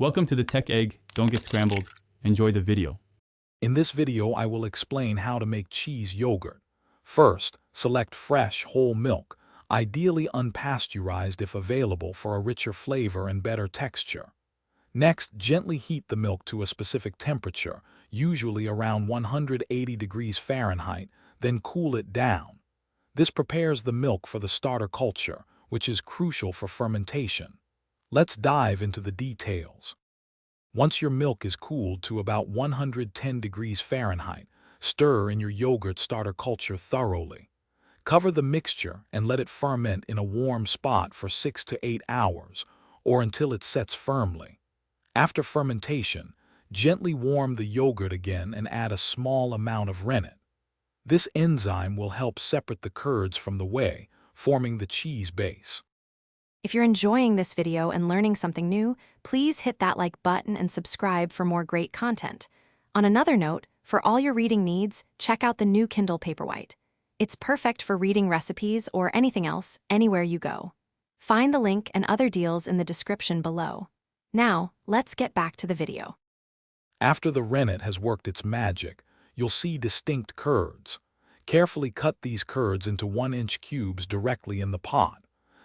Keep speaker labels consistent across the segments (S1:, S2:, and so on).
S1: Welcome to the Tech Egg. Don't get scrambled. Enjoy the video.
S2: In this video, I will explain how to make cheese yogurt. First, select fresh, whole milk, ideally unpasteurized if available for a richer flavor and better texture. Next, gently heat the milk to a specific temperature, usually around 180 degrees Fahrenheit, then cool it down. This prepares the milk for the starter culture, which is crucial for fermentation. Let's dive into the details. Once your milk is cooled to about 110 degrees Fahrenheit, stir in your yogurt starter culture thoroughly. Cover the mixture and let it ferment in a warm spot for 6 to 8 hours, or until it sets firmly. After fermentation, gently warm the yogurt again and add a small amount of rennet. This enzyme will help separate the curds from the whey, forming the cheese base.
S3: If you're enjoying this video and learning something new, please hit that like button and subscribe for more great content. On another note, for all your reading needs, check out the new Kindle Paperwhite. It's perfect for reading recipes or anything else, anywhere you go. Find the link and other deals in the description below. Now, let's get back to the video.
S2: After the rennet has worked its magic, you'll see distinct curds. Carefully cut these curds into 1-inch cubes directly in the pot.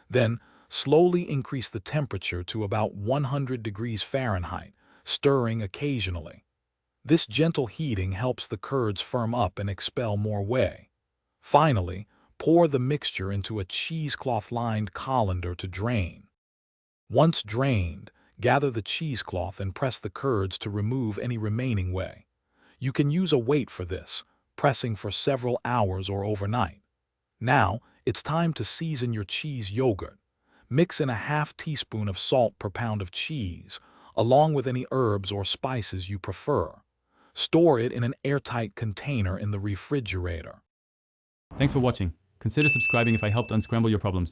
S2: Then, slowly increase the temperature to about 100 degrees Fahrenheit, stirring occasionally. This gentle heating helps the curds firm up and expel more whey. Finally, pour the mixture into a cheesecloth-lined colander to drain. Once drained, gather the cheesecloth and press the curds to remove any remaining whey. You can use a weight for this, pressing for several hours or overnight. Now, it's time to season your cheese yogurt. Mix in a half teaspoon of salt per pound of cheese, along with any herbs or spices you prefer. Store it in an airtight container in the refrigerator.
S1: Thanks for watching. Consider subscribing if I helped unscramble your problems.